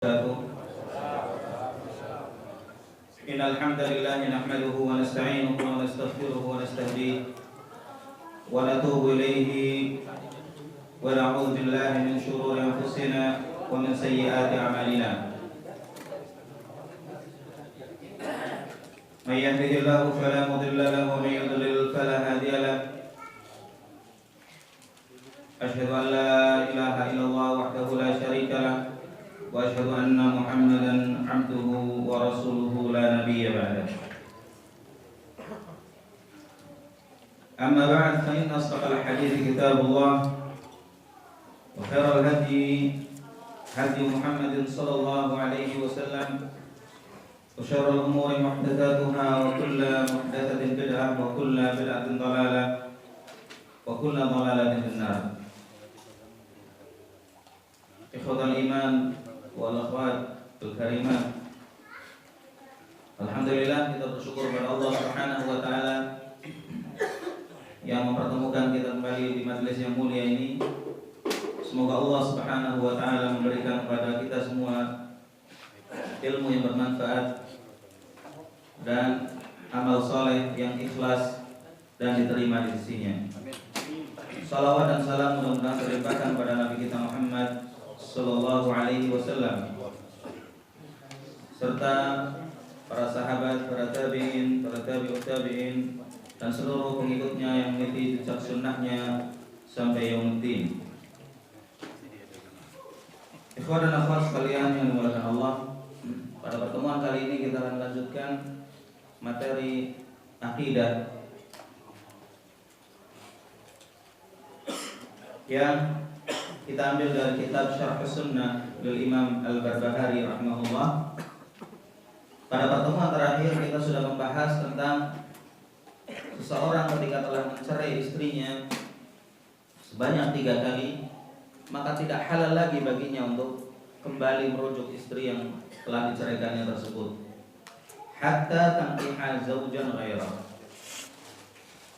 Innal hamdalillah nahmaduhu wa nasta'inuhu wa nastaghfiruhu wa nastahdihi wa natubu ilayhi wa na'udzu billahi min shururi anfusina wa min sayyiati a'malina. May yahdihillahu fala mudilla lahu wa may yudlil fala hadiya lahu. Asyhadu an la ilaha illallah wahdahu la syarika lahu wa asyhadu anna Muhammadan abduhu wa rasuluhu la nabiyya ba'dah. Amma ba'd, fa inna asdaqal hadithi kitabullah wa khairal hadi Muhammadin sallallahu alaihi wasallam wa syarrul umuri muhdatsatuha wa kullu muhdatsatin bid'ah wa kullu bid'atin dhalalah wa kullu dhalalatin finnar. Ikhwatal iman wal akhwat al karimah, alhamdulillah kita bersyukur kepada Allah Subhanahu wa taala yang mempertemukan kita kembali di majelis yang mulia ini. Semoga Allah Subhanahu wa taala memberikan kepada kita semua ilmu yang bermanfaat dan amal soleh yang ikhlas dan diterima di sisinya. Salawat dan salam mudah-mudahan terlimpahkan kepada Nabi kita Muhammad sallallahu alaihi wasallam serta para sahabat, para tabi'in, para tabi'ut tabi'in dan seluruh pengikutnya yang meniti jejak sunnahnya sampai yaumul-din. Ikhwan dan akhwat sekalian yang dimuliakan Allah, pada pertemuan kali ini kita akan lanjutkan materi akidah yang kita ambil dari kitab Syarh Sunnah dari Imam Al-Barbahari rahimahullah. Pada pertemuan terakhir kita sudah membahas tentang seseorang ketika telah mencerai istrinya sebanyak 3 kali, maka tidak halal lagi baginya untuk kembali merujuk istri yang telah diceraikannya tersebut hatta tankiha zaujan ghairah,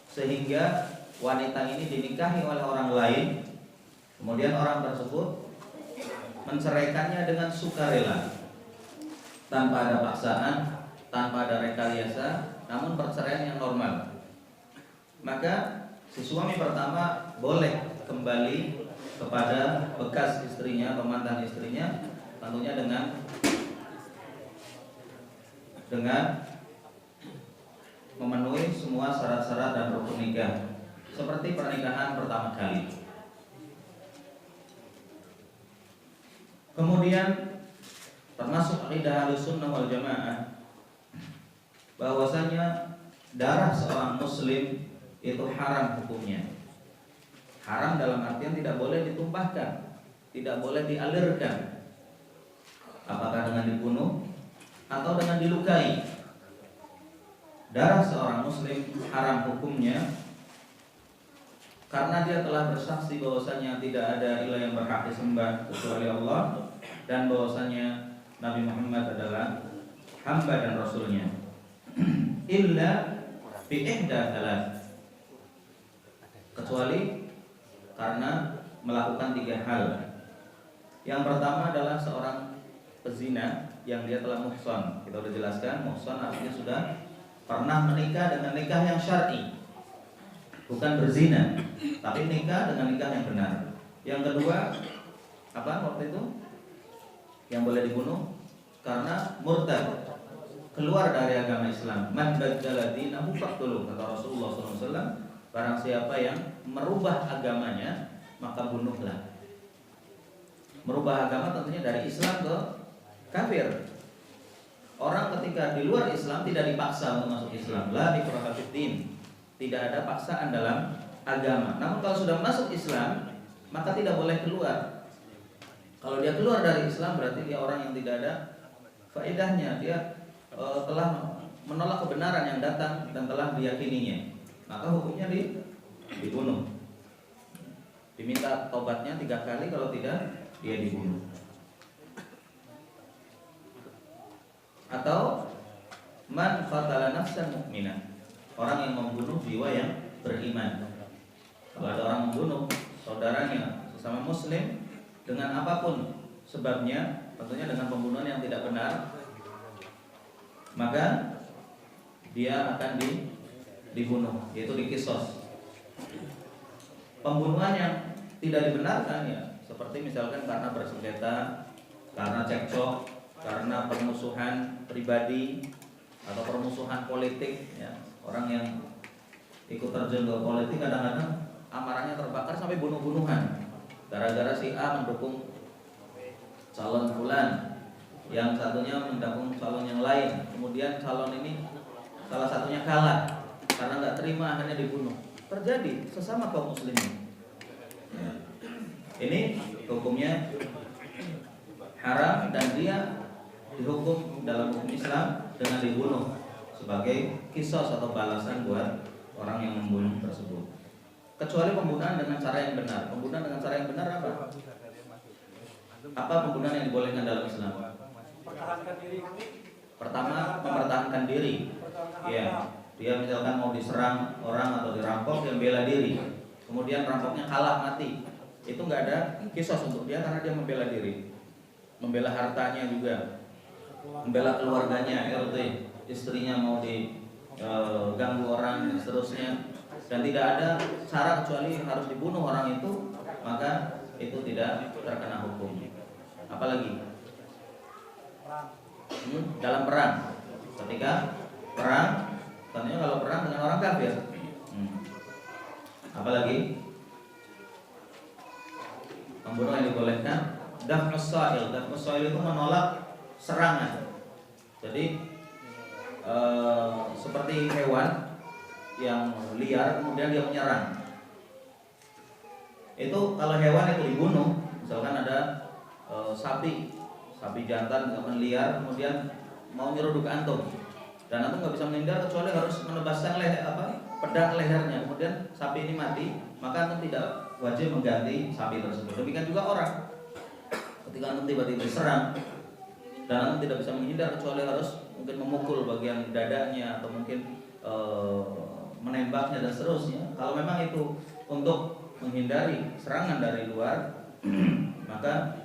sehingga wanita ini dinikahi oleh orang lain, kemudian orang tersebut menceraikannya dengan sukarela, tanpa ada paksaan, tanpa ada rekayasa, namun perceraian yang normal. Maka si suami pertama boleh kembali kepada bekas istrinya atau mantan istrinya, tentunya dengan memenuhi semua syarat-syarat dan rukun nikah seperti pernikahan pertama kali. Kemudian termasuk akidah Ahlussunnah wal Jamaah bahwasanya darah seorang muslim itu haram hukumnya. Haram dalam artian tidak boleh ditumpahkan, tidak boleh dialirkan, apakah dengan dibunuh atau dengan dilukai. Darah seorang muslim haram hukumnya karena dia telah bersaksi bahwasanya tidak ada ilah yang berhak disembah kecuali Allah, dan bahwasanya Nabi Muhammad adalah hamba dan rasulnya. Illa bi ihda thalath, kecuali karena melakukan 3 hal. Yang pertama adalah seorang pezina yang dia telah muhsan. Kita sudah jelaskan, muhsan artinya sudah pernah menikah dengan nikah yang syar'i, bukan berzina, tapi nikah dengan nikah yang benar. Yang kedua, apa waktu itu? Yang boleh dibunuh karena murtad, keluar dari agama Islam. Man baddala dinahu faqtuluh, kata Rasulullah SAW. Barang siapa yang merubah agamanya, maka bunuhlah. Merubah agama tentunya dari Islam ke kafir. Orang ketika di luar Islam tidak dipaksa untuk masuk Islam. La ikraha fiddin, tidak ada paksaan dalam agama. Namun kalau sudah masuk Islam, maka tidak boleh keluar. Kalau dia keluar dari Islam berarti dia orang yang tidak ada faedahnya. Dia telah menolak kebenaran yang datang dan telah diyakininya. Maka hukumnya dibunuh. Diminta tobatnya 3 kali, kalau tidak dia dibunuh. Atau man qatala nafsan mu'minah, orang yang membunuh jiwa yang beriman. Kalau ada orang membunuh saudaranya sesama muslim dengan apapun sebabnya, tentunya dengan maka dia akan dibunuh, yaitu dikisos. Pembunuhan yang tidak dibenarkan ya seperti misalkan karena bersengketa, karena cekcok, karena permusuhan pribadi atau permusuhan politik ya. Orang yang ikut terjun ke politik kadang-kadang amarahnya terbakar sampai bunuh-bunuhan gara-gara si A mendukung calon fulan, yang satunya mendukung calon yang lain, kemudian calon ini salah satunya kalah karena nggak terima akhirnya dibunuh. Terjadi sesama kaum muslimin. Ini hukumnya haram dan dia dihukum dalam hukum Islam dengan dibunuh sebagai kisos atau balasan buat orang yang membunuh tersebut. Kecuali pembunuhan dengan cara yang benar. Pembunuhan dengan cara yang benar apa? Apa pembunuhan yang dibolehkan dalam Islam? Pertahankan diri. Pertama, mempertahankan diri. Ya, dia misalkan mau diserang orang atau dirampok, dia bela diri. Kemudian rampoknya kalah mati. Itu nggak ada kisos untuk dia karena dia membela diri, membela hartanya juga, membela keluarganya, RT, istrinya mau diganggu orang dan seterusnya, dan tidak ada cara kecuali harus dibunuh orang itu, maka itu tidak terkena hukum. Apalagi dalam perang, ketika perang, tentunya kalau perang dengan orang kafir. Apalagi pembunuh yang dibolehkan daf'us sa'il. Daf'us sa'il itu menolak serangan. Jadi seperti hewan yang liar kemudian dia menyerang. Itu kalau hewan itu dibunuh, misalkan ada sapi jantan misalkan liar kemudian mau nyeruduk antum, dan antum nggak bisa menghindar kecuali harus menebaskan pedang lehernya, kemudian sapi ini mati, maka antum tidak wajib mengganti sapi tersebut. Demikian juga orang, ketika antum tiba-tiba diserang dan antum tidak bisa menghindar kecuali harus mungkin memukul bagian dadanya atau mungkin menembaknya dan seterusnya. Kalau memang itu untuk menghindari serangan dari luar maka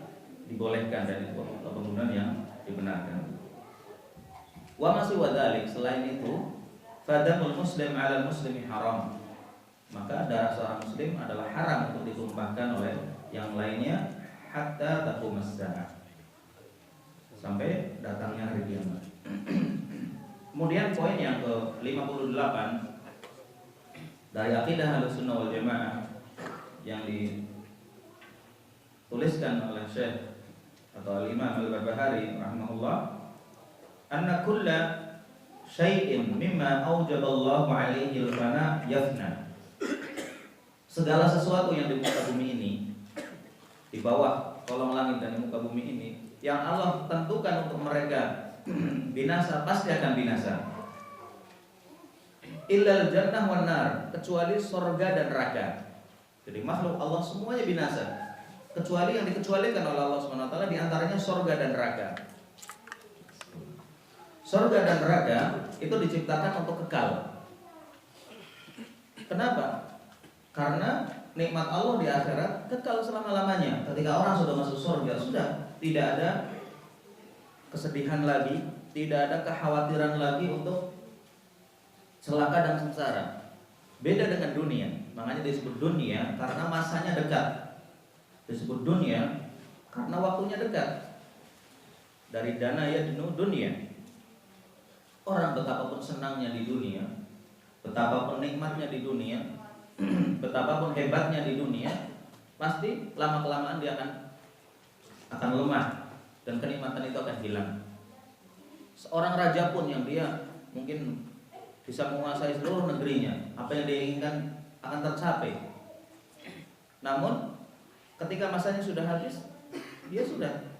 dibolehkan, dan itu pembunuhan yang dibenarkan. Wa masih wadalik, selain itu fadamul muslim 'ala muslimi haram, maka darah seorang muslim adalah haram untuk ditumpahkan oleh yang lainnya hatta taqumus saah, sampai datangnya hari kiamat. Kemudian poin yang ke-58 dari akidah Ahlussunnah wal Jamaah yang dituliskan oleh Syekh atau Al-Imam Al-Barbahari rahimahullah, anna kulla syai'in mimma aujaballahu alaihi al-fana yafna. Segala sesuatu yang di muka bumi ini, di bawah kolong langit dan di muka bumi ini, yang Allah tentukan untuk mereka binasa, pasti akan binasa. Illal jannah wan nar, kecuali surga dan neraka. Jadi makhluk Allah semuanya binasa, kecuali yang dikecualikan oleh Allah SWT, di antaranya surga dan neraka. Surga dan neraka itu diciptakan untuk kekal. Kenapa? Karena nikmat Allah di akhirat kekal selama-lamanya. Ketika orang sudah masuk surga, sudah tidak ada kesedihan lagi, tidak ada kekhawatiran lagi untuk celaka dan sengsara. Beda dengan dunia. Makanya disebut dunia karena masanya dekat. Disebut dunia karena waktunya dekat. Dari dana ya dunia. Orang betapapun senangnya di dunia, betapapun nikmatnya di dunia, betapapun hebatnya di dunia, pasti lama-kelamaan dia akan lemah dan kenikmatan itu akan hilang. Seorang raja pun yang dia mungkin bisa menguasai seluruh negerinya, apa yang dia inginkan akan tercapai. Namun ketika masanya sudah habis, dia sudah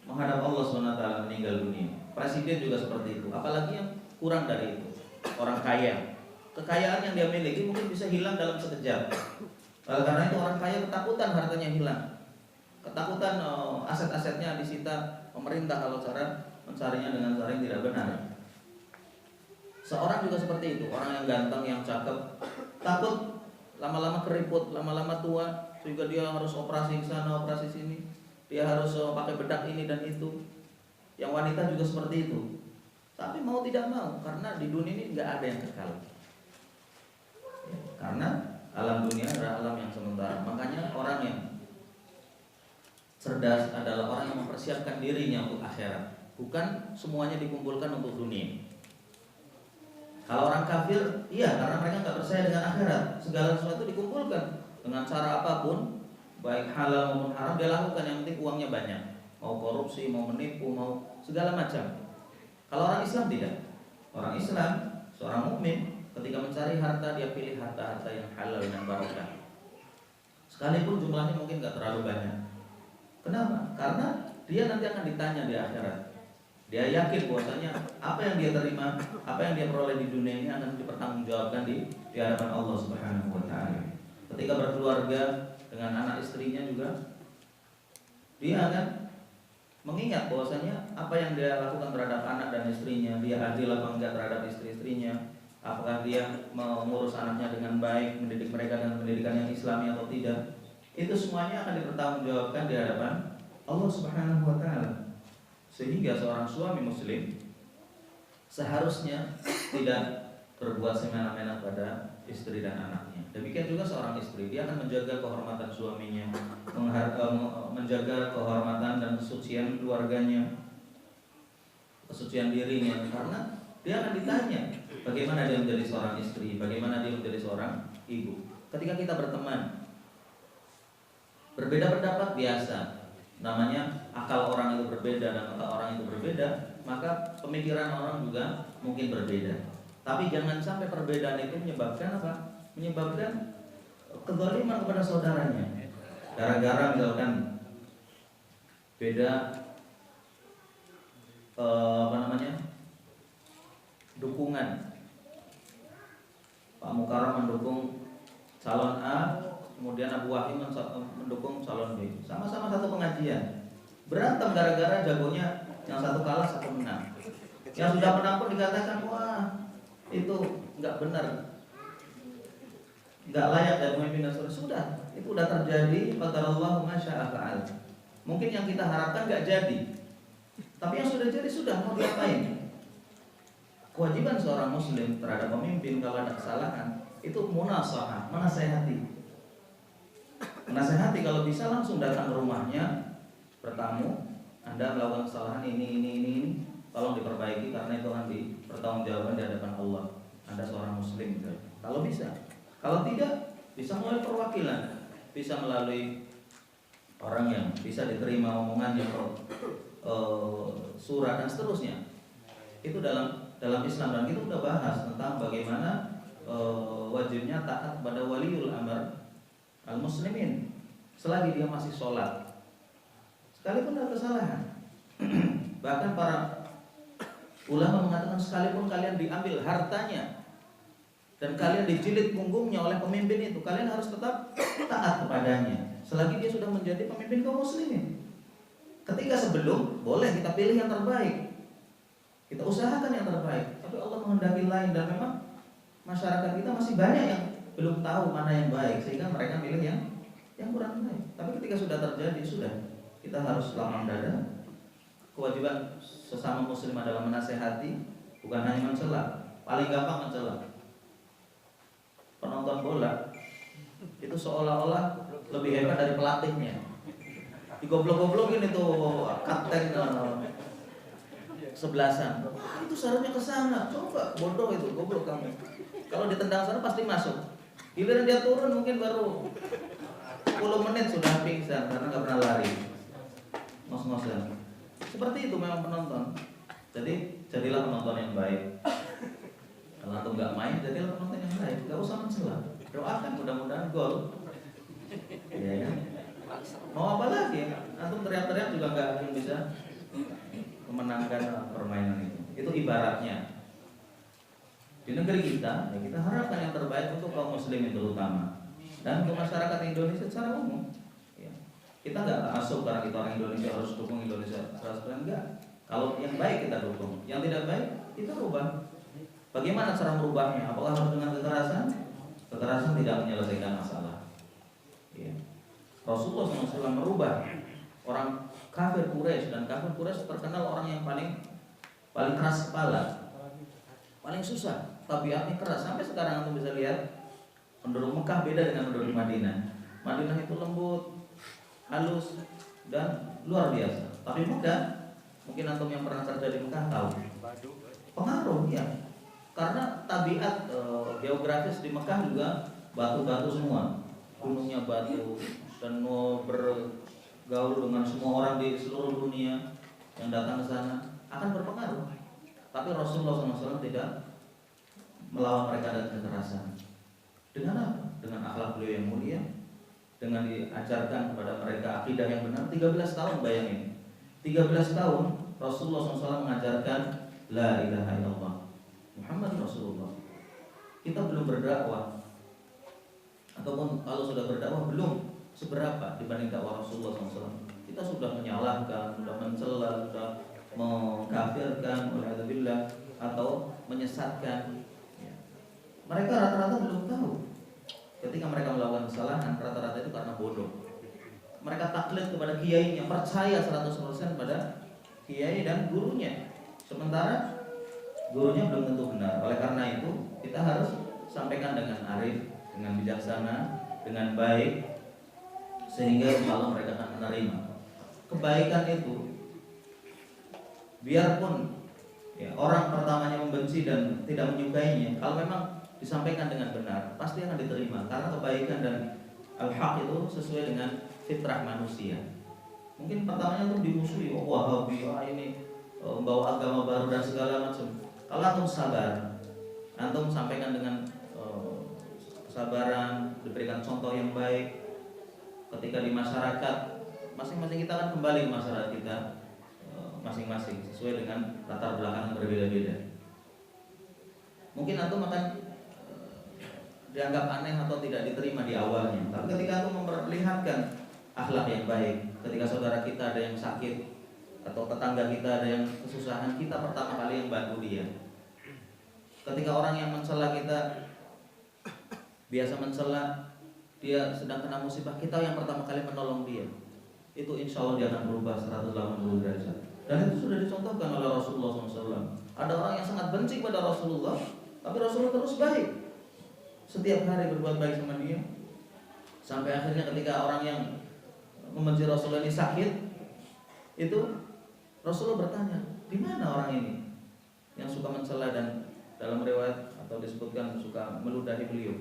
menghadap Allah SWT, meninggal dunia. Presiden juga seperti itu, apalagi yang kurang dari itu. Orang kaya, kekayaan yang dia miliki mungkin bisa hilang dalam sekejap. Karena itu orang kaya ketakutan hartanya hilang, ketakutan aset-asetnya disita pemerintah kalau cara mencarinya dengan cara yang tidak benar. Seorang juga seperti itu, orang yang ganteng, yang cakep, takut lama-lama keriput, lama-lama tua, sehingga dia harus operasi sana, operasi sini, dia harus pakai bedak ini dan itu. Yang wanita juga seperti itu. Tapi mau tidak mau, karena di dunia ini nggak ada yang kekal. Ya, karena alam dunia adalah alam yang sementara. Makanya orang yang cerdas adalah orang yang mempersiapkan dirinya untuk akhirat. Bukan semuanya dikumpulkan untuk dunia. Kalau orang kafir, iya, karena mereka nggak percaya dengan akhirat. Segala sesuatu dikumpulkan dengan cara apapun, baik halal maupun haram dia lakukan. Yang penting uangnya banyak. Mau korupsi, mau menipu, mau segala macam. Kalau orang Islam tidak. Orang Islam, seorang mukmin, ketika mencari harta dia pilih harta-harta yang halal dan barokah. Sekalipun jumlahnya mungkin nggak terlalu banyak. Kenapa? Karena dia nanti akan ditanya di akhirat. Dia yakin bahwasanya apa yang dia terima, apa yang dia peroleh di dunia ini akan dipertanggungjawabkan di hadapan Allah Subhanahu wa taala. Ketika berkeluarga dengan anak istrinya juga, dia akan mengingat bahwasanya apa yang dia lakukan terhadap anak dan istrinya, dia adil apa enggak terhadap istri-istrinya, apakah dia mengurus anaknya dengan baik, mendidik mereka dengan pendidikan yang Islami atau tidak. Itu semuanya akan dipertanggungjawabkan di hadapan Allah Subhanahu wa taala. Sehingga seorang suami muslim seharusnya tidak berbuat semena-mena pada istri dan anaknya. Demikian juga seorang istri, dia akan menjaga kehormatan suaminya, menjaga kehormatan dan kesucian keluarganya, kesucian dirinya, karena dia akan ditanya bagaimana dia menjadi seorang istri, bagaimana dia menjadi seorang ibu. Ketika kita berteman, berbeda pendapat biasa, namanya akal orang itu berbeda dan otak orang itu berbeda, maka pemikiran orang juga mungkin berbeda. Tapi jangan sampai perbedaan itu menyebabkan apa? Menyebabkan kezaliman kepada saudaranya. Gara-gara misalkan beda dukungan. Pak Mukarram mendukung calon A, kemudian Abu Wahim mendukung calon B. Sama-sama satu pengajian. Berantem gara-gara jagonya yang satu kalah, satu menang. Yang sudah menang pun dikatakan, wah itu nggak benar, nggak layak dan pemimpin nasional. Sudah, itu sudah terjadi. Qadarallahu ma syaa fa'al. Mungkin yang kita harapkan nggak jadi, tapi yang sudah jadi sudah, mau diapain? Kewajiban seorang muslim terhadap pemimpin kalau ada kesalahan itu munasahah, menasehati. Menasehati kalau bisa langsung datang ke rumahnya, bertamu, Anda melakukan kesalahan ini, tolong diperbaiki karena itu akan dipertanggungjawabkan di hadapan Allah. Anda seorang muslim gitu. Kalau bisa. Kalau tidak, bisa melalui perwakilan, bisa melalui orang yang bisa diterima omongannya, surat dan seterusnya. Itu dalam Islam, dan kita sudah bahas tentang bagaimana wajibnya taat kepada waliul amr al-muslimin selagi dia masih sholat, sekalipun ada kesalahan. Bahkan para ulama mengatakan sekalipun kalian diambil hartanya dan kalian dijilid punggungnya oleh pemimpin itu, kalian harus tetap taat kepadanya selagi dia sudah menjadi pemimpin kaum muslimin. Ketika sebelum, boleh kita pilih yang terbaik, kita usahakan yang terbaik, tapi Allah menghendaki lain, dan memang masyarakat kita masih banyak yang belum tahu mana yang baik, sehingga mereka pilih yang kurang baik. Tapi ketika sudah terjadi, sudah, kita harus lapang dada. Kewajiban sesama muslim adalah menasehati, bukan hanya mencela. Paling gampang mencela. Penonton bola itu seolah-olah lebih hebat dari pelatihnya. Digoblok-goblokin itu kapten sebelasan. Itu seharusnya ke sana. Coba, bodoh itu, goblok kamu. Kalau ditendang sana pasti masuk. Giliran dia turun mungkin baru 10 menit sudah pingsan karena nggak pernah lari. Ngos-ngosan. Seperti itu memang penonton. Jadi jadilah penonton yang baik. Kalau antum nggak main, jadilah penonton yang baik. Nggak usah mencela. Doakan mudah-mudahan gol. Ya kan? Mau apa lagi? Antum teriak-teriak juga nggak akan bisa memenangkan permainan itu. Itu ibaratnya. Di negeri kita, ya kita harapkan yang terbaik untuk kaum muslimin terutama, dan untuk masyarakat Indonesia secara umum. Ya. Kita nggak masuk karena kita orang Indonesia harus dukung Indonesia 100%, enggak. Kalau yang baik kita dukung, yang tidak baik kita rubah. Bagaimana cara merubahnya? Apakah harus dengan kekerasan? Kekerasan tidak menyelesaikan masalah. Ya. Rasulullah SAW merubah orang kafir Quraisy, dan kafir Quraisy terkenal orang yang paling paling keras kepala, paling susah, tabiatnya keras. Sampai sekarang antum bisa lihat penduduk Mekah beda dengan penduduk Madinah. Madinah itu lembut, halus, dan luar biasa. Tapi Mekah, mungkin antum yang pernah kerja di Mekah tahu pengaruh ya. Karena tabiat geografis di Mekah juga batu-batu semua, gunungnya batu, dan mau bergaul dengan semua orang di seluruh dunia yang datang ke sana akan berpengaruh. Tapi Rasulullah SAW tidak melawan mereka dengan kekerasan. Dengan apa? Dengan akhlak beliau yang mulia, dengan diajarkan kepada mereka akidah yang benar. 13 tahun, bayangin, 13 tahun Rasulullah SAW mengajarkan La ilaha illallah Muhammad Rasulullah. Kita belum berdakwah, ataupun kalau sudah berdakwah belum seberapa dibanding dakwah Rasulullah SAW. Kita sudah menyalahkan, sudah mencela, sudah mengkafirkan, waliyadzubillah, atau menyesatkan. Mereka rata-rata belum tahu. Ketika mereka melakukan kesalahan, rata-rata itu karena bodoh. Mereka taklid kepada kiainya, percaya 100% pada kiai dan gurunya. Sementara gurunya belum tentu benar. Oleh karena itu, kita harus sampaikan dengan arif, dengan bijaksana, dengan baik, sehingga insya mereka akan menerima. Kebaikan itu, biarpun ya, orang pertamanya membenci dan tidak menyukainya, kalau memang disampaikan dengan benar, pasti akan diterima. Karena kebaikan dan al-haq itu sesuai dengan fitrah manusia. Mungkin pertamanya tuh dimusuhi, Wahabi, ini membawa agama baru dan segala macam. Kalau antum sabar, antum sampaikan dengan kesabaran, diberikan contoh yang baik. Ketika di masyarakat, masing-masing kita akan kembali ke masyarakat kita masing-masing sesuai dengan latar belakang yang berbeda-beda. Mungkin antum akan dianggap aneh atau tidak diterima di awalnya. Tapi ketika antum memperlihatkan akhlak yang baik, ketika saudara kita ada yang sakit atau tetangga kita ada yang kesusahan, kita pertama kali yang bantu dia. Ketika orang yang mencela kita, biasa mencela, dia sedang kena musibah, kita yang pertama kali menolong dia. Itu insya Allah dia akan berubah 180 derajat. Dan itu sudah dicontohkan oleh Rasulullah SAW. Ada orang yang sangat benci pada Rasulullah, tapi Rasulullah terus baik. Setiap hari berbuat baik sama dia. Sampai akhirnya ketika orang yang membenci Rasulullah ini sakit, itu Rasulullah bertanya, di mana orang ini yang suka mencela dan dalam riwayat atau disebutkan suka meludahi beliau?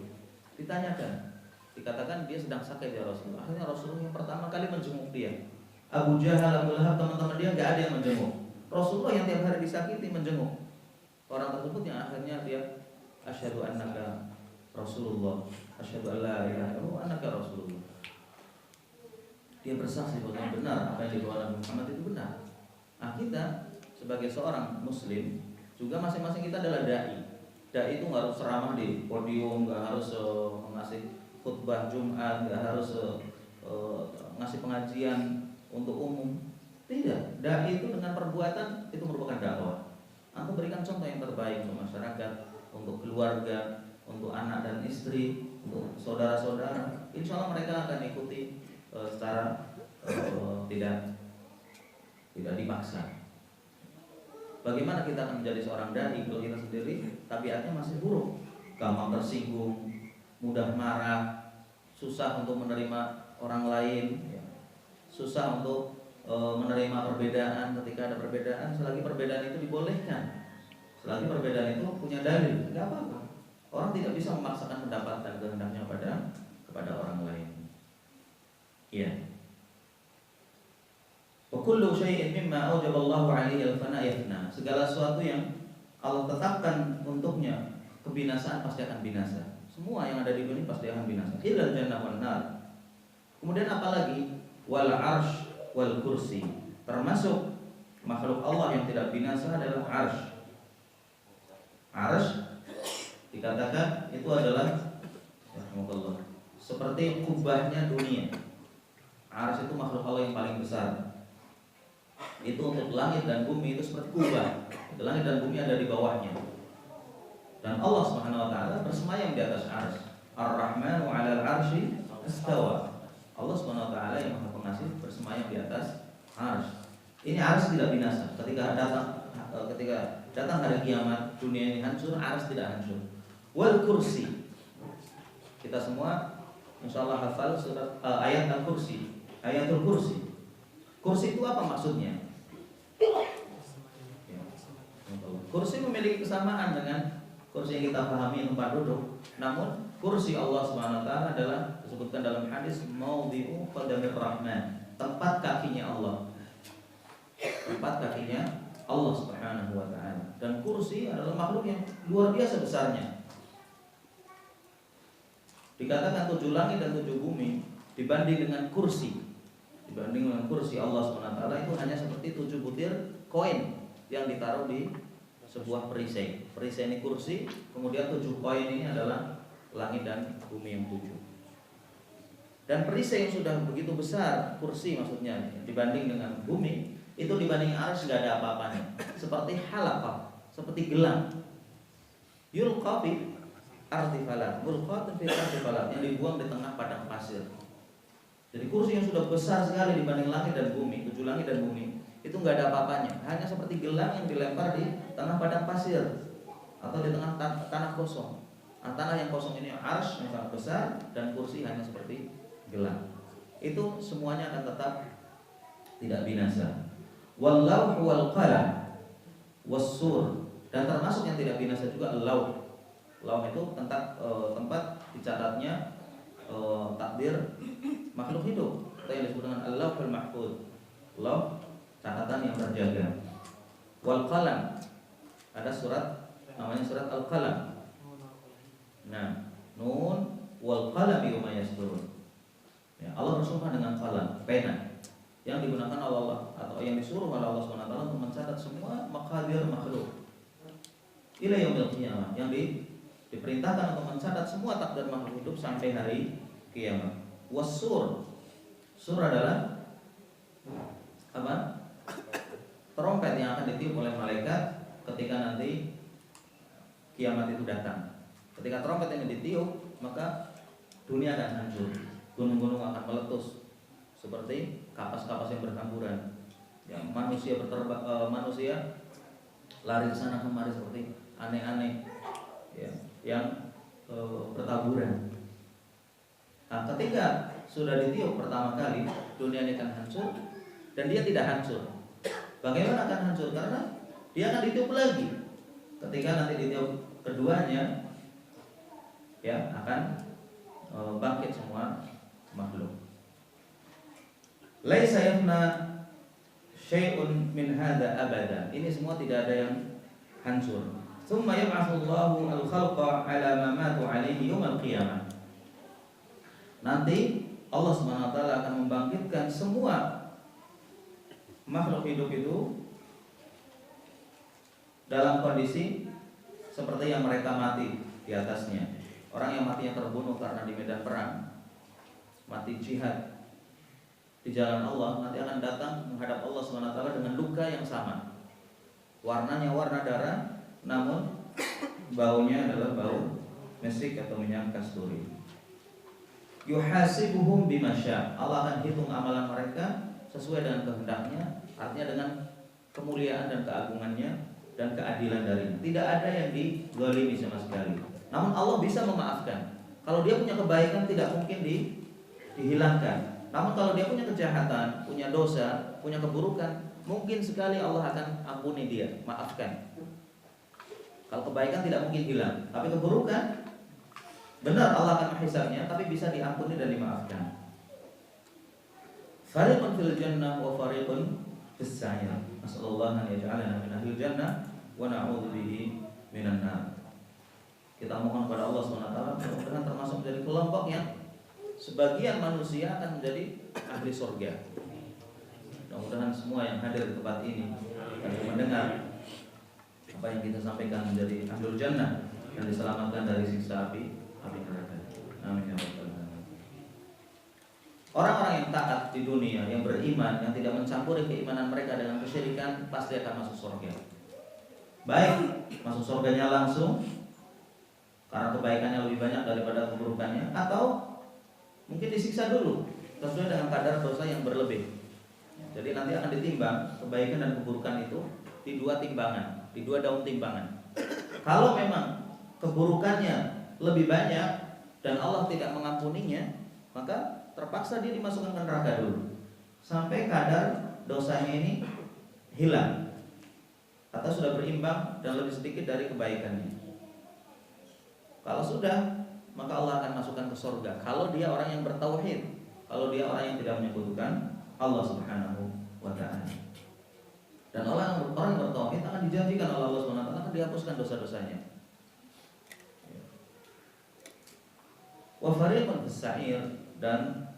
Ditanyakan, dikatakan dia sedang sakit ya Rasulullah. Akhirnya Rasulullah yang pertama kali menjenguk dia. Abu Jahal, Abu Lahab, teman-teman dia nggak ada yang menjenguk. Rasulullah yang tiap hari disakiti menjenguk orang tersebut, yang akhirnya dia asyhadu annaka Rasulullah, asyhadu alla ilaha illallah annaka Rasulullah. Dia bersaksi bahwa benar apa yang dibawa Nabi Muhammad itu benar. Nah, kita sebagai seorang muslim juga masing-masing kita adalah dai. Dai itu nggak harus ceramah di podium, nggak harus ngasih khutbah Jumat, nggak harus ngasih pengajian untuk umum. Tidak, dai itu dengan perbuatan itu merupakan dakwah. Antum berikan contoh yang terbaik untuk masyarakat, untuk keluarga, untuk anak dan istri, untuk saudara-saudara. Insya Allah mereka akan ikuti secara tidak dipaksa. Bagaimana kita akan menjadi seorang dai kalau kita sendiri tabiatnya masih buruk, gampang tersinggung, mudah marah, susah untuk menerima orang lain, susah untuk menerima perbedaan. Ketika ada perbedaan, selagi perbedaan itu dibolehkan, selagi perbedaan itu punya dalil, nggak apa-apa. Orang tidak bisa memaksakan pendapat dan kehendaknya kepada orang lain. Iya. Wa kullu syai'in mimma aujaballahu 'alaihi al-fana yafna. Segala sesuatu yang Allah tetapkan untuknya kebinasaan pasti akan binasa. Semua yang ada di dunia pasti akan binasa. Illal jannah wan nar. Kemudian apalagi wal arsh wal kursi. Termasuk makhluk Allah yang tidak binasa adalah arsh. Arsh dikatakan itu adalah rahmatullah seperti kubahnya dunia. Arsh itu makhluk Allah yang paling besar. Itu untuk langit dan bumi itu seperti kubah. Langit dan bumi ada di bawahnya. Dan Allah Subhanahu wa taala bersemayam di atas arsy. Ar-Rahmanu 'alal 'arsy istawa. Allah Subhanahu wa taala yang Maha Pengasih bersemayam di atas arsy. Ini arsy tidak binasa. Ketika ketika datang hari kiamat dunia ini hancur, arsy tidak hancur. Wal kursi. Kita semua insyaallah hafal surat ayat al-kursi, ayatul kursi. Kursi itu apa maksudnya? Kursi memiliki kesamaan dengan kursi yang kita pahami tempat duduk. Namun kursi Allah Subhanahu wa taala adalah disebutkan dalam hadis maudhi'u qadamir rahman, tempat kakinya Allah. Tempat kakinya Allah Subhanahu wa taala. Dan kursi adalah makhluk yang luar biasa besarnya. Dikatakan 7 langit dan 7 bumi dibanding dengan kursi. Dibanding dengan kursi Allah Subhanahu wa taala itu hanya seperti 7 butir koin yang ditaruh di sebuah perisai. Perisai ini kursi, kemudian 7 koin ini adalah langit dan bumi yang 7. Dan perisai yang sudah begitu besar, kursi maksudnya, dibanding dengan bumi, itu dibanding arsy tidak ada apa-apanya. Seperti halaqah, seperti gelang. Yulqa fi ardi falak, mulqatun fi ardi falak, yang dibuang di tengah padang pasir. Jadi kursi yang sudah besar sekali dibanding langit dan bumi, 7 langit dan bumi, itu nggak ada apa-apanya, hanya seperti gelang yang dilempar di tanah padang pasir atau di tengah tanah kosong. Nah, tanah yang kosong ini arsy yang sangat besar dan kursi hanya seperti gelang. Itu semuanya akan tetap tidak binasa. Wallahu wal qalam was-sur, dan termasuk yang tidak binasa juga lauh. Lauh itu tempat dicatatnya takdir makhluk hidup, atau yang disebut dengan al-lauhul mahfuz. Lauh, catatan yang terjaga. Wal qalam, ada surat namanya surat al-qalam. Nah, nun wal qalami wa ma yasturun. Ya, Allah bersumpah dengan qalam, pena yang digunakan oleh Allah atau yang disuruh oleh Allah Subhanahu wa taala untuk mencatat semua maqadir makhluk. Ila yaumil qiyamah, yang diperintahkan untuk mencatat semua takdir makhluk hidup sampai hari kiamat. Wasur, sur adalah apa? Trompet yang akan ditiup oleh malaikat ketika nanti kiamat itu datang. Ketika trompet ini ditiup, maka dunia akan hancur, gunung-gunung akan meletus seperti kapas-kapas yang berhamburan. Ya, manusia lari ke sana kemari seperti aneh-aneh, ya, yang bertaburan. Nah, ketika sudah ditiup pertama kali, dunia ini akan hancur, dan dia tidak hancur. Bagaimana akan hancur? Karena dia akan ditiup lagi. Ketika nanti ditiup keduanya, ya, akan bangkit semua makhluk. Laisa yafna syai'un min hadza abada. Ini semua tidak ada yang hancur. Tsumma yab'atsullahu al-khalqa 'ala ma matu 'alaihi yaumil qiyamah. Nanti Allah Subhanahu wa taala akan membangkitkan semua makhluk hidup itu dalam kondisi seperti yang mereka mati di atasnya. Orang yang matinya terbunuh karena di medan perang, mati jihad di jalan Allah, nanti akan datang menghadap Allah Subhanahu wa taala dengan luka yang sama. Warnanya warna darah, namun baunya adalah bau mesik atau minyak kasturi. Yuhasibuhum bima syaa. Allah akan hitung amalan mereka sesuai dengan kehendaknya, artinya dengan kemuliaan dan keagungannya dan keadilan darinya. Tidak ada yang dizalimi sama sekali. Namun Allah bisa memaafkan. Kalau dia punya kebaikan tidak mungkin dihilangkan. Namun kalau dia punya kejahatan, punya dosa, punya keburukan, mungkin sekali Allah akan ampuni dia, maafkan. Kalau kebaikan tidak mungkin hilang, tapi keburukan benar Allah akan menghisabnya, tapi bisa diampuni dan dimaafkan. Fariqun fil jannah wa fariqun fis sa'ir. Nasallallahu an yaj'alana min ahlil jannah wa na'udzu bihi minan nar. Kita mohon kepada Allah SWT mudah-mudahan termasuk dari kelompok yang sebagian manusia akan menjadi ahli surga. Mudah-mudahan semua yang hadir di tempat ini dan mendengar apa yang kita sampaikan menjadi ahlul jannah dan diselamatkan dari siksa api neraka. Amin ya rabbal alamin. Orang-orang yang taat di dunia, yang beriman, yang tidak mencampuri keimanan mereka dengan kesyirikan, pasti akan masuk surga. Baik masuk surganya langsung karena kebaikannya lebih banyak daripada keburukannya, atau mungkin disiksa dulu sesuai dengan kadar dosa yang berlebih. Jadi nanti akan ditimbang kebaikan dan keburukan itu di dua timbangan, di dua daun timbangan. Kalau memang keburukannya lebih banyak dan Allah tidak mengampuninya, maka terpaksa dia dimasukkan ke neraka dulu sampai kadar dosanya ini hilang atau sudah berimbang dan lebih sedikit dari kebaikannya. Kalau sudah, maka Allah akan masukkan ke surga kalau dia orang yang bertauhid, kalau dia orang yang tidak menyekutukan Allah Subhanahu wa ta'ala. Dan orang yang bertauhid akan dijanjikan oleh Allah Subhanahu wa ta'ala akan dihapuskan dosa-dosanya. Wa fariqun fis sa'ir, dan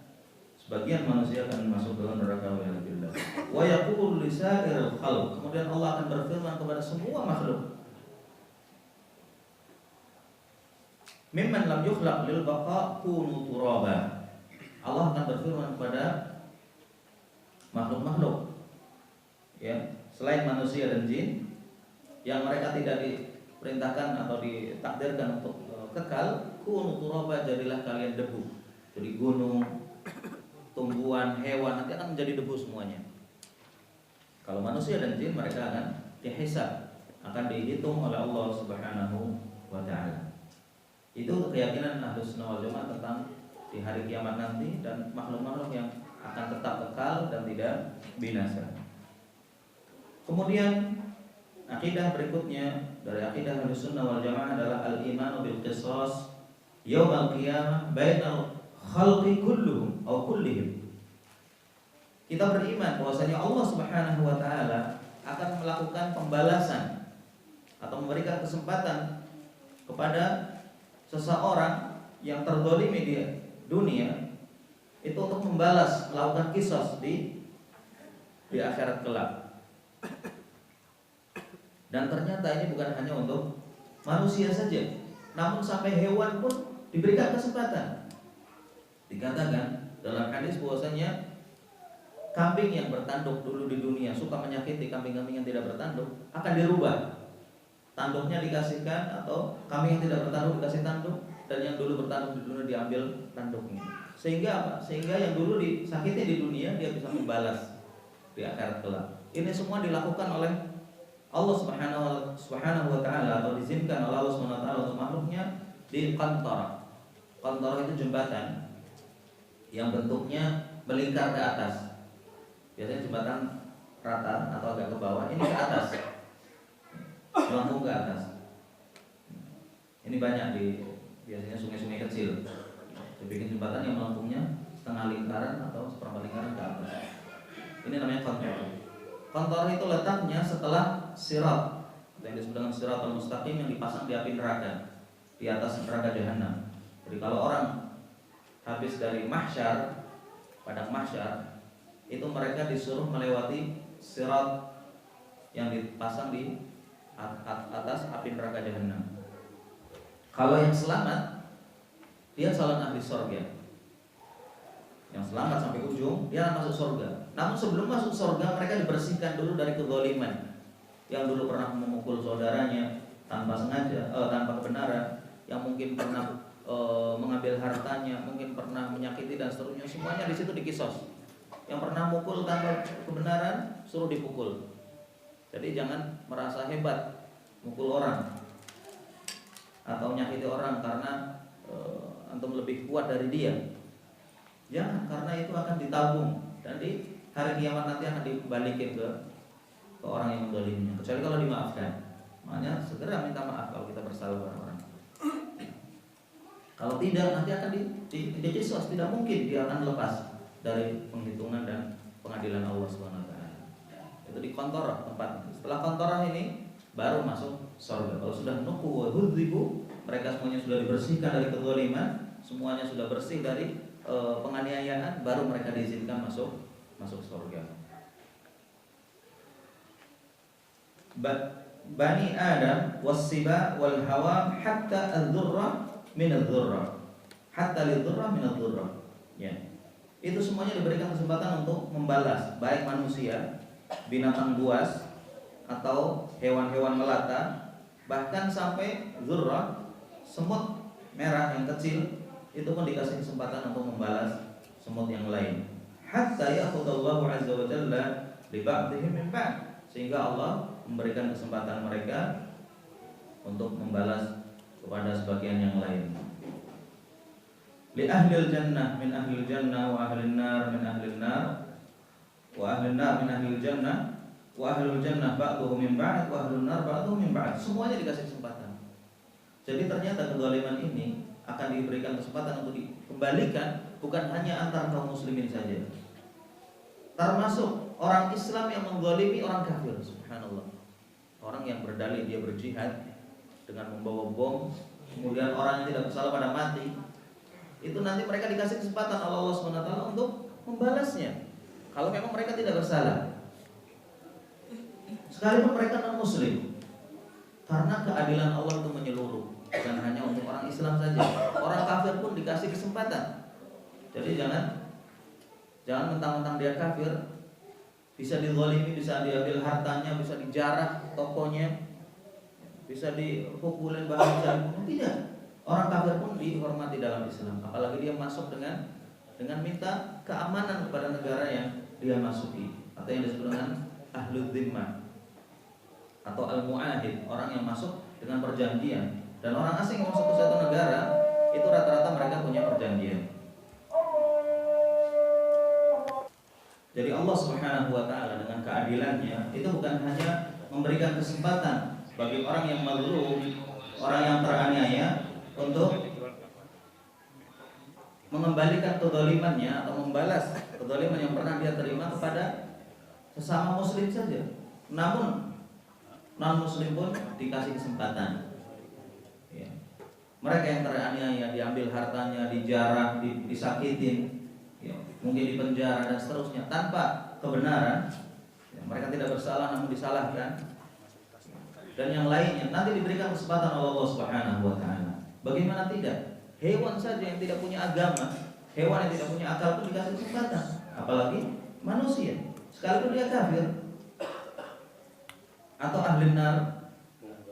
sebagian manusia akan masuk dalam neraka waliyadzubillah. Wa yaqulu li sa'iril khalq, kemudian Allah akan berfirman kepada semua makhluk, mimman lam yukhlaq lil baqa kunu turaba. Allah akan berfirman kepada makhluk-makhluk, ya, selain manusia dan jin yang mereka tidak diperintahkan atau ditakdirkan untuk kekal, kunu turaba, jadilah kalian debu. Jadi gunung, tumbuhan, hewan nanti akan menjadi debu semuanya. Kalau manusia dan jin mereka akan dihisab, akan dihitung oleh Allah Subhanahu wa ta'ala. Itu keyakinan Ahlus Sunnah wal Jamaah tentang di hari kiamat nanti dan makhluk-makhluk yang akan tetap kekal dan tidak binasa. Kemudian akidah berikutnya dari akidah Ahlus Sunnah wal Jamaah adalah al-imanu bil qisas yaumil qiyamah bainal khalqi kulluhum atau kullihim. Kita beriman bahwasanya Allah Subhanahu wa taala akan melakukan pembalasan atau memberikan kesempatan kepada seseorang yang terzalimi di dunia itu untuk membalas, melakukan qisas di akhirat kelak. Dan ternyata ini bukan hanya untuk manusia saja, namun sampai hewan pun diberikan kesempatan. Dikatakan dalam hadis bahwasanya kambing yang bertanduk dulu di dunia suka menyakiti kambing-kambing yang tidak bertanduk akan dirubah. Tanduknya dikasihkan, atau kambing yang tidak bertanduk dikasih tanduk, dan yang dulu bertanduk di dunia diambil tanduknya. Sehingga apa? Sehingga yang dulu disakiti di dunia dia bisa membalas di akhirat kelak. Ini semua dilakukan oleh Allah Subhanahu wa ta'ala atau diizinkan oleh Allah Subhanahu wa ta'ala untuk makhluknya di qantarah. Qantarah itu jembatan yang bentuknya melingkar ke atas. Biasanya jembatan rata atau agak ke bawah, ini ke atas, melengkung ke atas. Ini banyak di biasanya sungai-sungai kecil. Dibikin jembatan yang melengkungnya setengah lingkaran atau seperempat lingkaran ke atas. Ini namanya qantarah. Qantarah itu letaknya setelah sirat, yang disebut dengan siratal mustaqim, yang dipasang di api neraka, di atas neraka jahanam. Jadi kalau orang habis dari mahsyar, padang mahsyar, itu mereka disuruh melewati sirat yang dipasang di atas api neraka jahanam. Kalau yang selamat, dia calon ahli surga. Yang selamat sampai ujung, dia akan masuk surga. Namun sebelum masuk surga, mereka dibersihkan dulu dari kezaliman. Yang dulu pernah memukul saudaranya tanpa sengaja, tanpa kebenaran, yang mungkin pernah mengambil hartanya, mungkin pernah menyakiti dan seterusnya, semuanya di situ dikisos. Yang pernah mukul tanpa kebenaran suruh dipukul. Jadi jangan merasa hebat mukul orang atau menyakiti orang karena antum lebih kuat dari dia. Jangan, karena itu akan ditabung dan di hari kiamat nanti akan dibalikin ke orang yang mendoliminya. Kecuali kalau dimaafkan. Makanya segera minta maaf kalau kita bersalah pada orang. Kalau tidak, nanti akan dikisos. Tidak mungkin dia akan lepas dari penghitungan dan pengadilan Allah SWT. Itu di qantarah tempat. Setelah qantarah ini baru masuk surga. Kalau sudah nuqu wa hudzibu, mereka semuanya sudah dibersihkan dari kezaliman, semuanya sudah bersih dari penganiayaan, baru mereka diizinkan masuk surga. Bani Adam was-siba wal hawa hatta adz-dzurra min adz-dzurra. Hatta lidz-dzurra min adz-dzurra. Ya. Itu semuanya diberikan kesempatan untuk membalas, baik manusia, binatang buas atau hewan-hewan melata, bahkan sampai dzurra, semut merah yang kecil, itu pun dikasih kesempatan untuk membalas semut yang lain. Hatta ya'khudallahu azza wa jalla li ba'dihim min ba'd, sehingga Allah memberikan kesempatan mereka untuk membalas kepada sebagian yang lain. Li ahlil jannah min ahlil jannah wa ahlin nar min ahlin nar wa ahlin nar min ahlil jannah wa ahlul jannah ba'dhum min ba'd wa ahlun nar ba'dhum min ba'd. Semuanya dikasih kesempatan. Jadi ternyata kezaliman ini akan diberikan kesempatan untuk dikembalikan bukan hanya antar kaum muslimin saja. Termasuk orang Islam yang menggolimi orang kafir. Subhanallah. Orang yang berdalih dia berjihad dengan membawa bom, kemudian orang yang tidak bersalah pada mati, itu nanti mereka dikasih kesempatan oleh Allah SWT untuk membalasnya kalau memang mereka tidak bersalah, sekalipun mereka non muslim. Karena keadilan Allah itu menyeluruh, bukan hanya untuk orang Islam saja. Orang kafir pun dikasih kesempatan. Jadi jangan mentang-mentang dia kafir, bisa dizalimi, bisa diambil hartanya, bisa dijarah tokonya, bisa dipukulin, bahkan bisa dibunuh. Tidak. Orang kafir pun dihormati dalam Islam. Apalagi dia masuk dengan minta keamanan kepada negara yang dia masuki, atau yang disebut dengan ahlul dhimmah atau al-mu'ahid, orang yang masuk dengan perjanjian. Dan orang asing yang masuk ke suatu negara itu rata-rata mereka punya perjanjian. Jadi Allah Subhanahu wa taala dengan keadilannya itu bukan hanya memberikan kesempatan bagi orang yang mazlum, orang yang teraniaya, untuk mengembalikan kezalimannya atau membalas kezaliman yang pernah dia terima kepada sesama muslim saja. Namun non muslim pun dikasih kesempatan. Ya. Mereka yang teraniaya diambil hartanya, dijarah, disakitin, ya, mungkin dipenjara dan seterusnya tanpa kebenaran. Ya, mereka tidak bersalah namun disalahkan. Dan yang lainnya nanti diberikan kesempatan oleh Allah Subhanahu wa taala. Bagaimana tidak? Hewan saja yang tidak punya agama, hewan yang tidak punya akal pun dikasih kesempatan, apalagi manusia, sekalipun dia kafir atau ahli nar,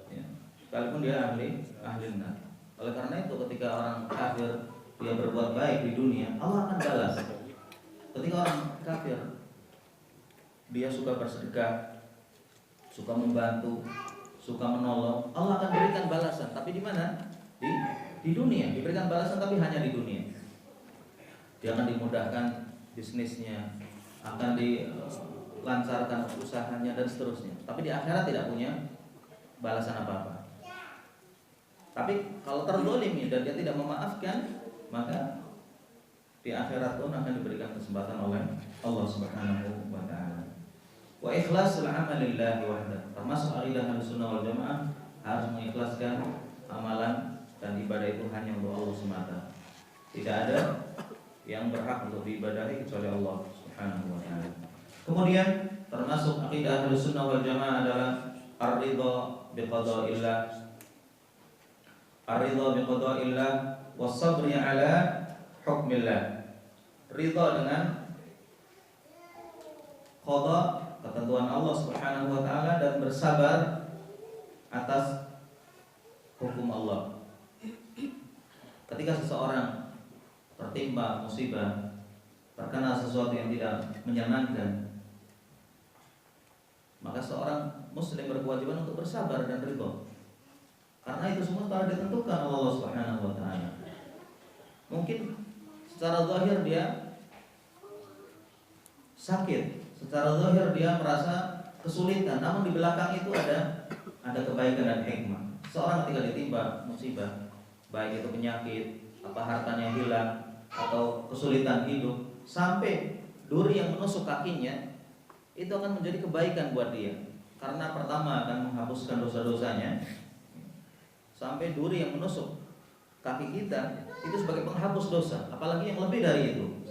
ya, sekalipun dia ahli nar. Oleh karena itu ketika orang kafir dia berbuat baik di dunia, Allah akan balas. Ketika orang kafir dia suka bersedekah, suka membantu, suka menolong, Allah akan berikan balasan. Tapi di mana? Di dunia. Diberikan balasan tapi hanya di dunia. Dia akan dimudahkan bisnisnya, akan dilancarkan usahanya dan seterusnya. Tapi di akhirat tidak punya balasan apa-apa. Tapi kalau terzalimi dan dia tidak memaafkan, maka di akhirat pun akan diberikan kesempatan oleh Allah Subhanahu wa taala. Wa ikhlasul amal lillahi wahdah. Termasuk akidah Ahlussunnah wal Jamaah harus mengikhlaskan amalan dan ibadah itu hanya untuk Allah semata. Tidak ada yang berhak untuk diibadahi kecuali Allah Subhanahu wa taala. Kemudian termasuk akidah Ahlussunnah wal Jamaah adalah ar-ridha biqada'illah. Ar-ridha biqada'illah was-sabr 'ala hukmillah. Ridha dengan qada, ketentuan Allah Subhanahu wa taala, dan bersabar atas hukum Allah. Ketika seseorang tertimpa musibah, terkena sesuatu yang tidak menyenangkan, maka seorang muslim berkewajiban untuk bersabar dan ridha. Karena itu semua telah ditentukan oleh Allah Subhanahu wa taala. Mungkin secara zahir dia sakit, secara zahir dia merasa kesulitan, namun di belakang itu ada kebaikan dan hikmah. Seorang ketika ditimpa musibah, baik itu penyakit, apa hartanya hilang, atau kesulitan hidup, sampai duri yang menusuk kakinya, itu akan menjadi kebaikan buat dia. Karena pertama akan menghapuskan dosa-dosanya. Sampai duri yang menusuk kaki kita itu sebagai penghapus dosa, apalagi yang lebih dari itu.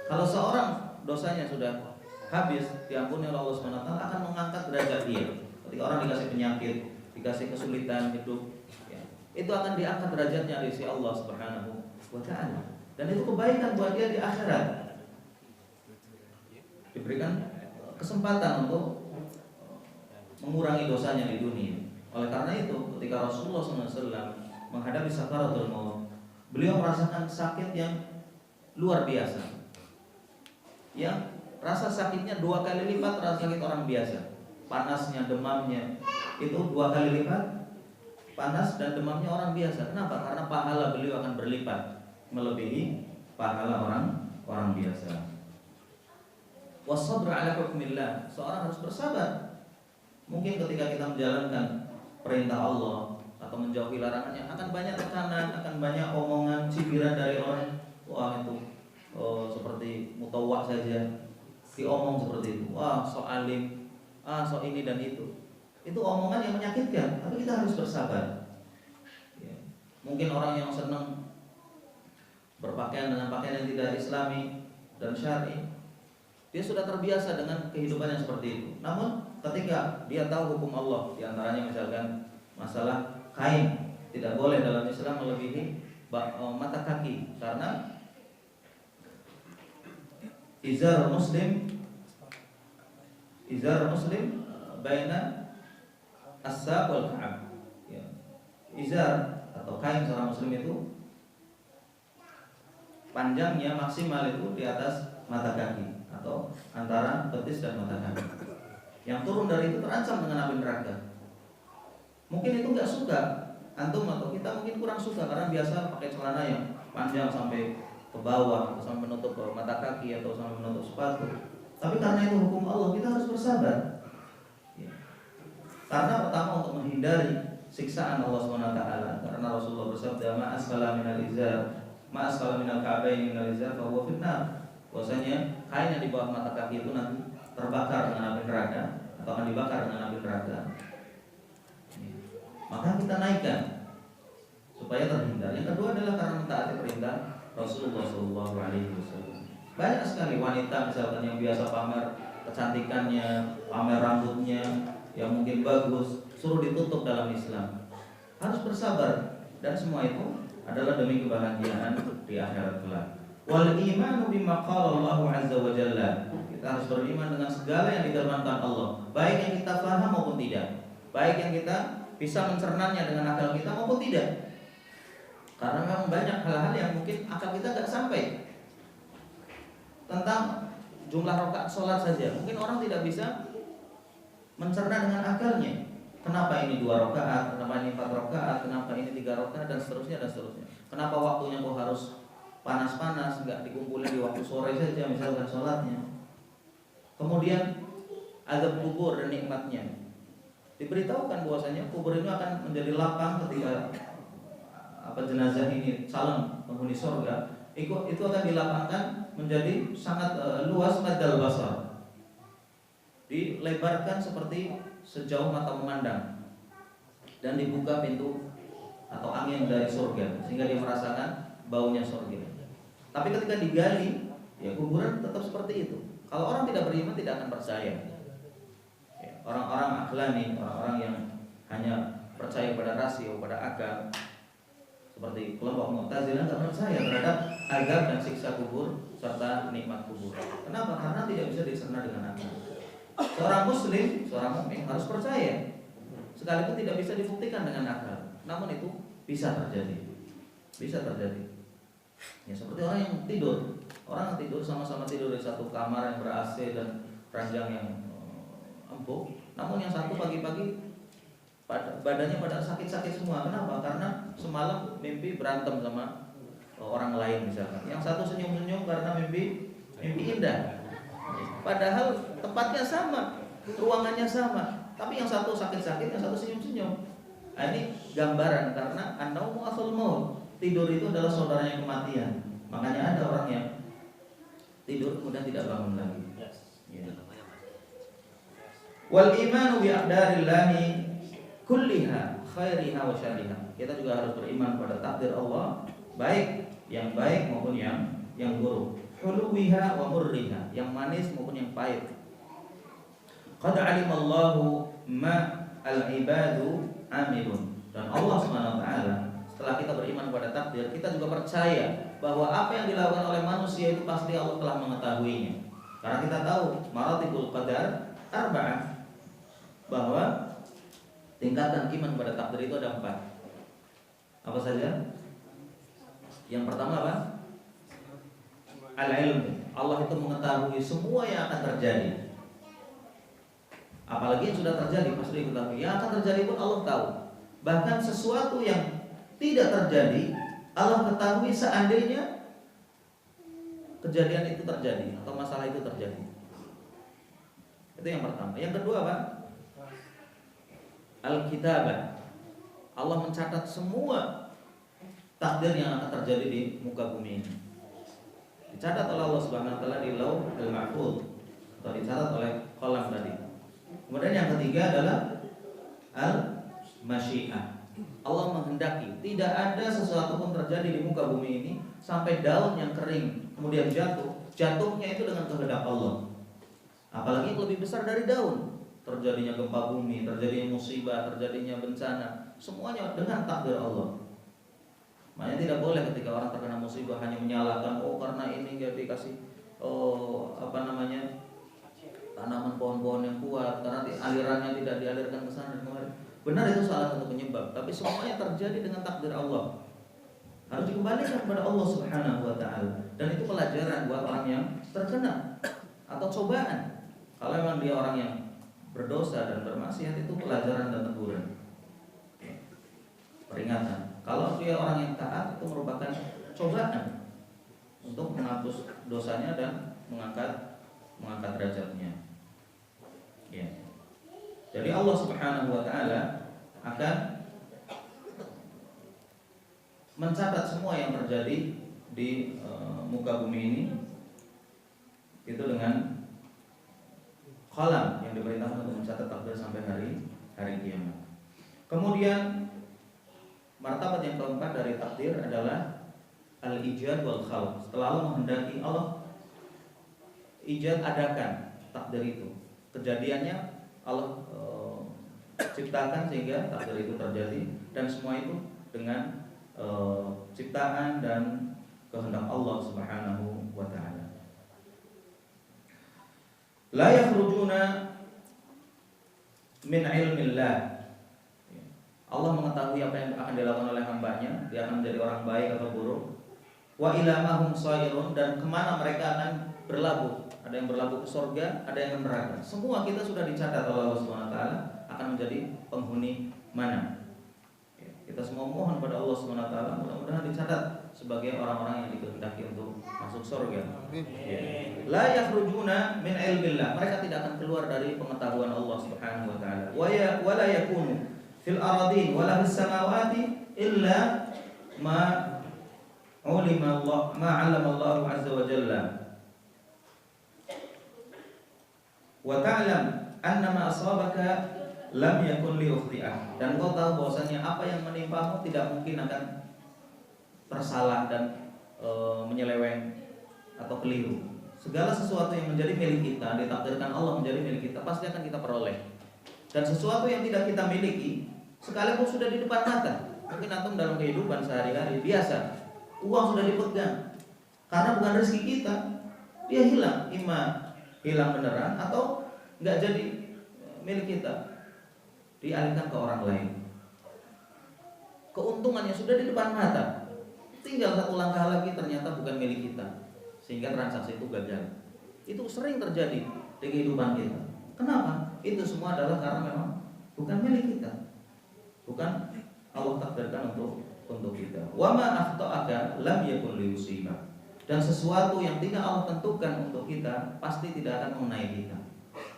Kalau seorang dosanya sudah habis, diampuni oleh Allah SWT, akan mengangkat derajat dia. Ketika orang dikasih penyakit, dikasih kesulitan hidup, ya, itu akan diangkat derajatnya di sisi Allah Subhanahu wa taala. Dan itu kebaikan buat dia di akhirat. Diberikan kesempatan untuk mengurangi dosanya di dunia. Oleh karena itu, ketika Rasulullah SAW menghadapi sakaratul maut, beliau merasakan sakit yang luar biasa. Yang rasa sakitnya 2 kali lipat rasa sakit orang biasa. panasnya, demamnya itu 2 kali lipat panas dan demamnya orang biasa. Kenapa? Karena pahala beliau akan berlipat melebihi pahala orang biasa. Wasabr ala hukmillah, seorang harus bersabar. Mungkin ketika kita menjalankan perintah Allah atau menjauhi larangannya, akan banyak tekanan, akan banyak omongan, cibiran dari orang. Wah itu seperti mutawak saja diomong seperti itu. Wah sok alim, sok ini dan itu. Itu omongan yang menyakitkan, tapi kita harus bersabar. Ya. Mungkin orang yang senang berpakaian dengan pakaian yang tidak islami dan syar'i, dia sudah terbiasa dengan kehidupan yang seperti itu. Namun ketika dia tahu hukum Allah, diantaranya misalkan masalah kain, tidak boleh dalam Islam melebihi mata kaki, karena izar muslim baina as-saq wal ka'ab. Ya. Izar atau kain seorang muslim itu panjangnya maksimal itu di atas mata kaki atau antara betis dan mata kaki. Yang turun dari itu terancam dengan api neraka. Mungkin itu nggak suka antum atau kita mungkin kurang suka karena biasa pakai celana yang panjang sampai ke bawah, sampai menutup mata kaki atau sampai menutup sepatu. Tapi karena itu hukum Allah, kita harus bersabar. Ya. Karena pertama untuk menghindari siksaan Allah SWT. Karena Rasulullah bersabda, ma'asfala minal izar, ma'asfala minal ka'baini minal izar, fahuwa finnar. Bahwasanya kain yang di bawah mata kaki itu nanti terbakar dengan api neraka atau akan dibakar dengan api neraka. Maka kita naikkan supaya terhindar. Yang kedua adalah karena mentaati perintah Rasulullah SAW. Banyak sekali wanita misalkan yang biasa pamer kecantikannya, pamer rambutnya yang mungkin bagus, suruh ditutup dalam Islam. Harus bersabar, dan semua itu adalah demi kebahagiaan di akhirat kelak. Wal imanu bima qala Allah azza wa jalla. Kita harus beriman dengan segala yang difirmankan Allah, baik yang kita paham maupun tidak, baik yang kita bisa mencernanya dengan akal kita maupun tidak. Karena memang banyak hal-hal yang mungkin akal kita tidak sampai. Tentang jumlah rakaat sholat saja, mungkin orang tidak bisa mencerna dengan akalnya. Kenapa ini 2 rakaat, kenapa ini 4 rakaat, kenapa ini 3 rakaat, dan seterusnya dan seterusnya. Kenapa waktunya kok harus panas-panas, nggak dikumpulin di waktu sore saja misalkan sholatnya. Kemudian azab kubur dan nikmatnya. Diberitahukan bahwasanya kubur itu akan menjadi lapang ketika jenazah ini calon penghuni surga. Itu akan dilapangkan menjadi sangat luas madal basar, dilebarkan seperti sejauh mata memandang, dan dibuka pintu atau angin dari surga sehingga dia merasakan baunya surga. Tapi ketika digali, ya kuburan tetap seperti itu. Kalau orang tidak beriman tidak akan percaya. Ya, orang-orang akhlani, orang-orang yang hanya percaya pada rasio, pada akal, seperti kelompok Mu'tazilah tidak percaya terhadap azab dan siksa kubur serta nikmat kubur. Kenapa? Karena tidak bisa dicerna dengan akal. Seorang muslim, seorang mukmin harus percaya, sekalipun tidak bisa dibuktikan dengan akal. Namun itu bisa terjadi. Bisa terjadi. Ya seperti orang yang tidur. Orang yang tidur sama-sama tidur di satu kamar yang ber-AC dan ranjang yang empuk. Namun yang satu pagi-pagi badannya pada sakit-sakit semua. Kenapa? Karena semalam mimpi berantem sama orang lain misalkan. Yang satu senyum-senyum karena mimpi indah. Padahal tempatnya sama, ruangannya sama, tapi yang satu sakit-sakit, yang satu senyum-senyum. Nah, ini gambaran karena an-naumu akhul maut. Tidur itu adalah saudaranya kematian. Makanya ada orang yang tidur kemudian tidak bangun lagi. Ya. Wal imanu bi aqdarillahi kulliha khairiha wa syarriha. Kita juga harus beriman pada takdir Allah, baik maupun yang buruk. Huluwiha wa murriha, yang manis maupun yang pahit. Qad alimallahu ma al-ibadu amilun. Dan Allah SWT setelah kita beriman pada takdir, kita juga percaya bahwa apa yang dilakukan oleh manusia itu pasti Allah telah mengetahuinya. Karena kita tahu maratibul qadar arba'ah, bahwa tingkatan iman pada takdir itu ada 4. Apa saja? Yang pertama apa? Al-ilm. Allah itu mengetahui semua yang akan terjadi. Apalagi yang sudah terjadi pasti diketahui. Yang akan terjadi pun Allah tahu. Bahkan sesuatu yang tidak terjadi Allah ketahui seandainya kejadian itu terjadi atau masalah itu terjadi. Itu yang pertama. Yang kedua apa? Al-kitabah. Allah mencatat semua takdir yang akan terjadi di muka bumi ini. Dicatat oleh Allah Subhanahu wa taala di Lauhul Mahfuz atau dicatat oleh qalam tadi. Kemudian yang ketiga adalah al-masyiah. Allah menghendaki tidak ada sesuatu pun terjadi di muka bumi ini sampai daun yang kering kemudian jatuhnya itu dengan kehendak Allah. Apalagi yang lebih besar dari daun, terjadinya gempa bumi, terjadinya musibah, terjadinya bencana, semuanya dengan takdir Allah. Makanya tidak boleh ketika orang terkena musibah hanya menyalahkan karena ini nggak dikasih tanaman pohon-pohon yang kuat, karena alirannya tidak dialirkan ke sana dan kemari. Benar, itu salah satu penyebab, tapi semuanya terjadi dengan takdir Allah. Harus dikembalikan kepada Allah Subhanahu wa taala. Dan itu pelajaran buat orang yang terkena atau cobaan. Kalau memang dia orang yang berdosa dan bermaksiat, itu pelajaran dan teguran. Peringatan. Kalau dia orang yang taat, itu merupakan cobaan untuk menghapus dosanya dan mengangkat derajatnya. Ya. Jadi Allah Subhanahu wa taala akan mencatat semua yang terjadi di muka bumi ini itu dengan qalam yang diperintahkan untuk mencatat takdir sampai hari kiamat. Kemudian martabat yang keempat dari takdir adalah al-ijad wal khalq. Setelah Allah menghendaki, Allah ijad, adakan takdir itu. Kejadiannya Allah ciptakan sehingga takdir itu terjadi, dan semua itu dengan ciptaan dan kehendak Allah Subhanahu wa taala. La yakhrujuna min ilmillah. Allah mengetahui apa yang akan dilakukan oleh hambanya, dia akan menjadi orang baik atau buruk. Wa ila ma hum sairun, dan kemana mereka akan berlabuh. Ada yang berlabuh ke surga, ada yang ke neraka. Semua kita sudah dicatat oleh Allah Subhanahu wa taala akan menjadi penghuni mana. Kita semua mohon pada Allah Subhanahu wa taala mudah-mudahan dicatat sebagai orang-orang yang dikehendaki untuk masuk surga. Ya. La yakhrujuna min ilmillah. Mereka tidak akan keluar dari pengetahuan Allah Subhanahu wa taala. Wa la yakunu fil aradin wa la fis samawati illa ma ulima Allah, ma 'allama Allah 'azza wa jalla. Wa ta'lam anna ma asabaka lam yakun li ukhti'ah. Dan kau tahu bahwasanya apa yang menimpamu tidak mungkin akan tersalah dan menyeleweng atau keliru. Segala sesuatu yang menjadi milik kita, ditakdirkan Allah menjadi milik kita, pasti akan kita peroleh. Dan sesuatu yang tidak kita miliki, sekalipun sudah di depan mata, mungkin antum dalam kehidupan sehari-hari biasa, uang sudah dipegang, karena bukan rezeki kita, dia hilang, imma hilang beneran atau nggak jadi milik kita, dialihkan ke orang lain. Keuntungannya sudah di depan mata, tinggal satu langkah lagi ternyata bukan milik kita, sehingga transaksi itu gagal. Itu sering terjadi di kehidupan kita. Kenapa? Itu semua adalah karena memang bukan milik kita, bukan Allah takdirkan untuk kita. Wa ma akhta'aka lam yakun liyusibak. Dan sesuatu yang tidak Allah tentukan untuk kita pasti tidak akan mengenai kita.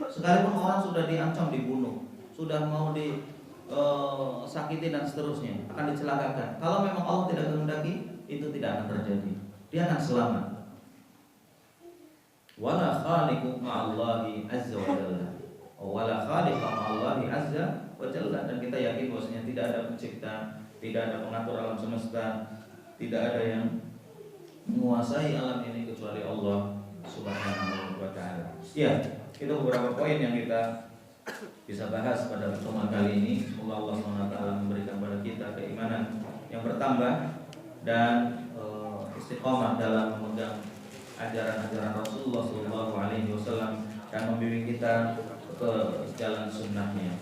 Sekalipun orang sudah diancam dibunuh, sudah mau disakiti dan seterusnya, akan dicelakakan, kalau memang Allah tidak kehendaki, itu tidak akan terjadi. Dia akan selamat. Wala khaliqu ma'allahi azza wa jalla. Wala khaliqa ma'allahi azza wa jalla. Dan kita yakin bahwasanya tidak ada pencipta, tidak ada pengatur alam semesta, tidak ada yang menguasai alam ini kecuali Allah Subhanahu wa taala. Ya, itu beberapa poin yang kita bisa bahas pada pertemuan kali ini. Semoga Allah SWT memberikan kepada kita keimanan yang bertambah dan istiqomah dalam memegang ajaran-ajaran Rasulullah SAW dan membimbing kita ke jalan sunnahnya.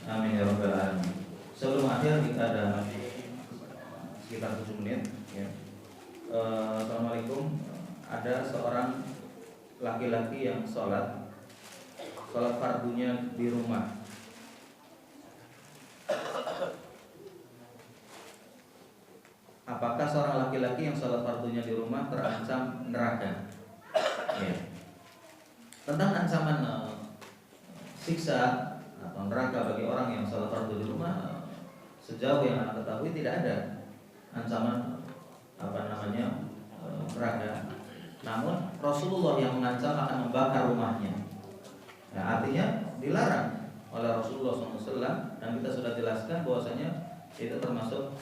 Amin ya rabbal alamin. Sebelum akhir kita ada sekitar 7 menit. Ya. Assalamualaikum. Ada seorang laki-laki yang sholat sholat fardunya di rumah. Apakah seorang laki-laki yang sholat fardunya di rumah terancam neraka? Ya. Tentang ancaman siksa atau neraka bagi orang yang sholat fardu di rumah, sejauh yang Anda ketahui tidak ada ancaman neraka. Namun Rasulullah yang mengancam akan membakar rumahnya. Nah, artinya dilarang oleh Rasulullah SAW, dan kita sudah jelaskan bahwasanya itu termasuk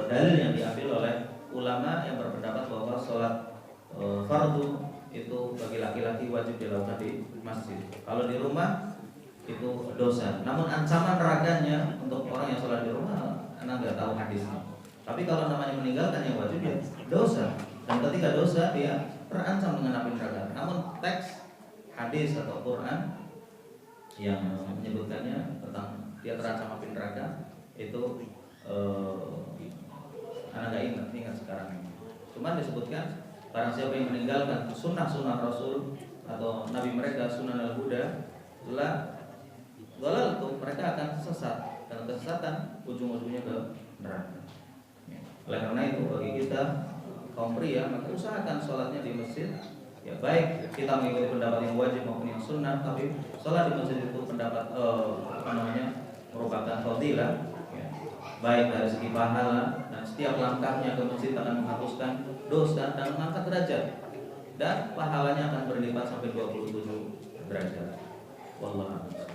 dalil yang diambil oleh ulama yang berpendapat bahwa sholat fardu itu bagi laki-laki wajib dilakukan di masjid. Kalau di rumah itu dosa. Namun ancaman nerakanya untuk orang yang sholat di rumah, Anda nggak tahu hadisnya. Tapi kalau namanya meninggalkan yang wajib ya dosa. Dan ketika dosa dia terancam dengan api neraka. Namun teks hadis atau Quran yang menyebutkannya tentang dia terancam api neraka itu anak nggak ingat sekarang. Cuman disebutkan barang siapa yang meninggalkan sunnah-sunnah Rasul atau Nabi mereka, sunnah al-Huda, itu mereka akan sesat, dan kesesatan ujung-ujungnya ke neraka. Oleh karena itu bagi kita kaum pria, maka usahakan sholatnya di masjid. Ya baik kita mengikuti pendapat yang wajib maupun yang sunnah, tapi sholat di masjid itu pendapat merupakan fadilah. Baik dari segi pahala, dan setiap langkahnya ke masjid akan menghapuskan dosa dan mengangkat derajat, dan pahalanya akan berlipat sampai 27 derajat. Wallahu a'lam.